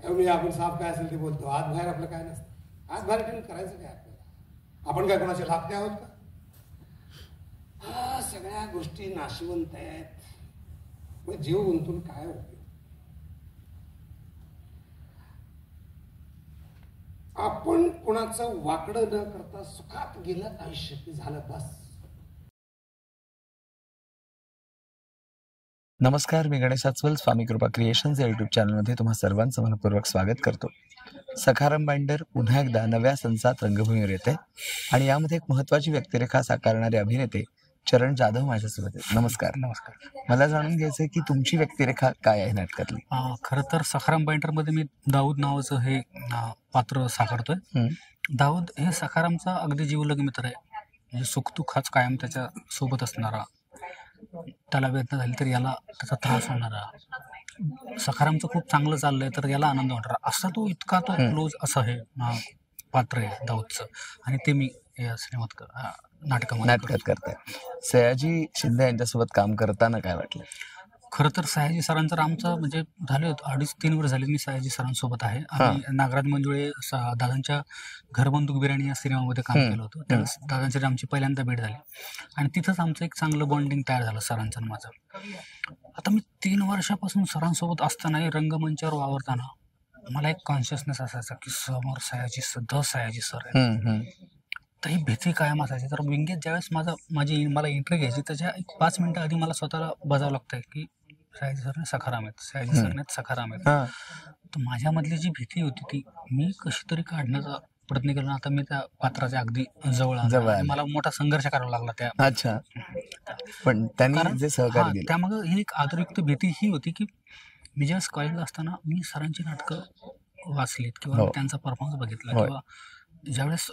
मी आपण साफ काय असेल ते बोलतो, आत बाहेर आपलं काय नसतं. आत बाहेर ठेवून करायचं काय आपल्याला? आपण काय कोणाचे लागते आहोत का? हा सगळ्या गोष्टी नाशिवंत आहेत. मग जीव गुंतून काय उपयोग? आपण कोणाचं वाकडं न करता सुखात गेलं आयुष्य की झालं बस. नमस्कार, मी गणेश आचवल, स्वामी कृपा क्रिएशन्स या यूट्यूब चॅनलमध्ये तुम्हा सर्वांचं मनपूर्वक स्वागत करतो. सखाराम बाइंडर पुन्हा एकदा नव्या संसात रंगभूमीवर येते आणि यामध्ये एक महत्वाची व्यक्तिरेखा साकारणारे अभिनेते चरण जाधव माझ्यासोबत आहेत. नमस्कार. नमस्कार. मला जाणून घ्यायचंय की तुमची व्यक्तिरेखा काय आहे नाटकातली? खरं तर सखाराम बाइंडरमध्ये मी दाऊद नावाचं हे पात्र साकारतोय. दाऊद हे सखारामचा अगदी जीवलग मित्र आहे. म्हणजे सुखदुःखाच कायम त्याच्या सोबत असणारा, त्याला वेदना झाली तर याला त्याचा त्रास होणारा, सखारामचं खूप चांगलं चाललंय तर याला आनंद होणारा, असा तो इतका तो क्लोज असं हे पात्र आहे दाऊदचं. आणि ते मी या सिनेमात नाटकात करताय. सयाजी शिंदे यांच्यासोबत काम करताना काय वाटलं? खरं तर सयाजी सरांचं आमचं म्हणजे झाले 2.5-3 वर्ष झाले मी सयाजी सरांसोबत आहे. आम्ही नागराज मंजुळे दादांच्या घरबंदूक बिर्याणी या सिनेमामध्ये काम केलं होतं. त्यावेळेस दादांची आमची पहिल्यांदा भेट झाली आणि तिथंच आमचं एक चांगलं बॉन्डिंग तयार झालं सरांचं आणि माझं. आता मी 3 वर्षापासून सरांसोबत असतानाही रंगमंचावर वावरताना मला एक कॉन्शियसनेस असायचा की समोर सयाजी सर आहे. तर ही भीती कायम असायची. तर विंगेत ज्यावेळेस मला एंट्री घ्यायची त्याच्या 5 मिनिटं आधी मला स्वतःला बजावं लागतंय की सयाजी सरने सखाराम आहेत, सयाजी सरने सखाराम आहेत. तर माझ्यामधली जी भीती होती ती मी कशी तरी काढण्याचा प्रयत्न केला. आता मी त्या पात्राच्या अगदी जवळ मला मोठा संघर्ष करावा लागला त्या. अच्छा. पण त्यांनी जे सहकार्य दिलं त्यामागं ही एक आदरयुक्त भीती ही होती की मी ज्यावेळेस कॉलेजला असताना मी सरांची नाटकं वाचलीत किंवा त्यांचा परफॉर्मन्स बघितला किंवा ज्यावेळेस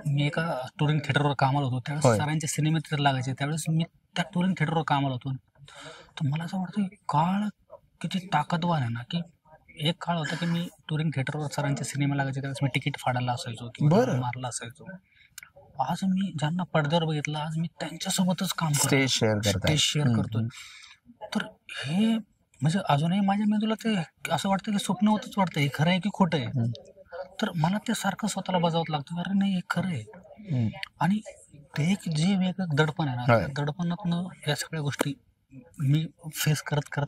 मी एका टुरिंग थिएटरवर कामाला होतो त्यावेळेस सरांचे सिनेमे तिथे लागायचे. त्यावेळेस मी त्या टुरिंग थिएटरवर कामाला होतो. तर मला असं वाटतं की काळ किती ताकदवान आहे ना, की एक काळ होता की मी टुरिंग थिएटरवर सरांचे सिनेमे लागायचे त्यावेळेस मी तिकीट फाडायला असायचो किंवा मारला असायचो. आज मी ज्यांना पडद्यावर बघितलं आज मी त्यांच्यासोबतच काम करतो, स्टेज शेअर करतो. तर हे म्हणजे अजूनही माझ्या मेंदूला ते असं वाटतं की स्वप्न होतच वाटतं, हे खरं आहे की खोटं आहे. तर मला ते सारखं स्वतःला बजावत लागतं, अरे नाही हे खरं आहे. आणि ते एक जे वेगळं दडपण आहे ना, त्या दडपणातनं या सगळ्या गोष्टी मी फेस करत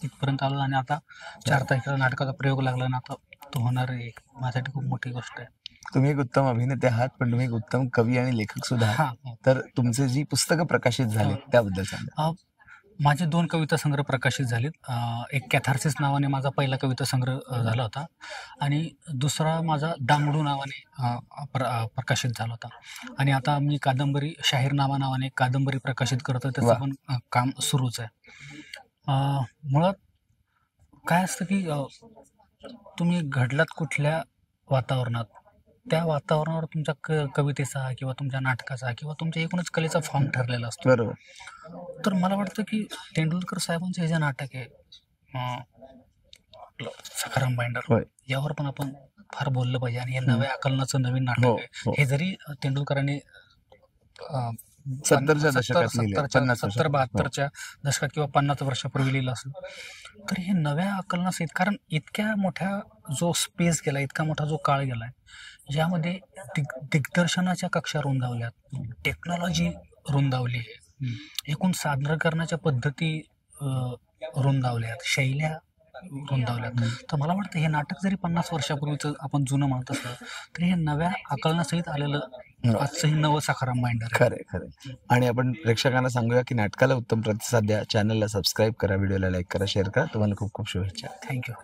इथपर्यंत आलो. आणि आता 4 तारखेला नाटकाचा प्रयोग लागला ना, आता तो होणार आहे. माझ्यासाठी खूप मोठी गोष्ट आहे. तुम्ही एक उत्तम अभिनेते आहात पण तुम्ही एक उत्तम कवी आणि लेखक सुद्धा आहात. तर तुमचे जी पुस्तकं प्रकाशित झाली त्याबद्दल सांगा. माझे 2 कविता संग्रह प्रकाशित झालेत. एक कॅथार्सिस नावाने माझा पहिला कविता संग्रह झाला होता आणि दुसरा माझा दांगडू नावाने प्रकाशित झाला होता. आणि आता मी कादंबरी शाहीरनामा नावाने कादंबरी प्रकाशित करतो, त्याचं पण काम सुरूच आहे. मुळात काय असतं की तुम्ही घडलात कुठल्या वातावरणात, त्या वातावरणावर तुमच्या कवितेचा किंवा तुमच्या नाटकाचा किंवा तुमच्या एकूणच कलेचा फॉर्म ठरलेला असतो. बरोबर. तर मला वाटतं की तेंडुलकर साहेबांचं हे जे नाटक आहे सखाराम बाइंडर, यावर पण आपण फार बोललं पाहिजे. आणि हे नव्या आकलनाचं नवीन नाटक आहे. हे जरी तेंडुलकरांनी 70-72च्या दशकात किंवा 50 वर्षापूर्वी लिहिलं असेल तर हे नव्या आकलनासहित, कारण इतक्या मोठ्या जो स्पेस गेला, इतका मोठा जो काळ गेलाय, यामध्ये दिग्दर्शनाच्या कक्षा रुंदावल्यात, टेक्नॉलॉजी रुंदावली आहे, एकूण सादरीकरणाच्या पद्धती रुंदावल्यात, शैल्या रुंदावल्यात. तर मला वाटतं हे नाटक जरी 50 वर्षापूर्वीचं आपण जुनं म्हणत असलं तरी हे नव्या आकलनासहित आलेलं आजचंही नवं सखाराम बाइंडर. खरंय. आणि आपण प्रेक्षकांना सांगूया की नाटकाला उत्तम प्रतिसाद द्या, चॅनलला सबस्क्राईब करा, व्हिडिओला लाईक करा, शेअर करा. तुम्हाला खूप खूप शुभेच्छा. थँक्यू.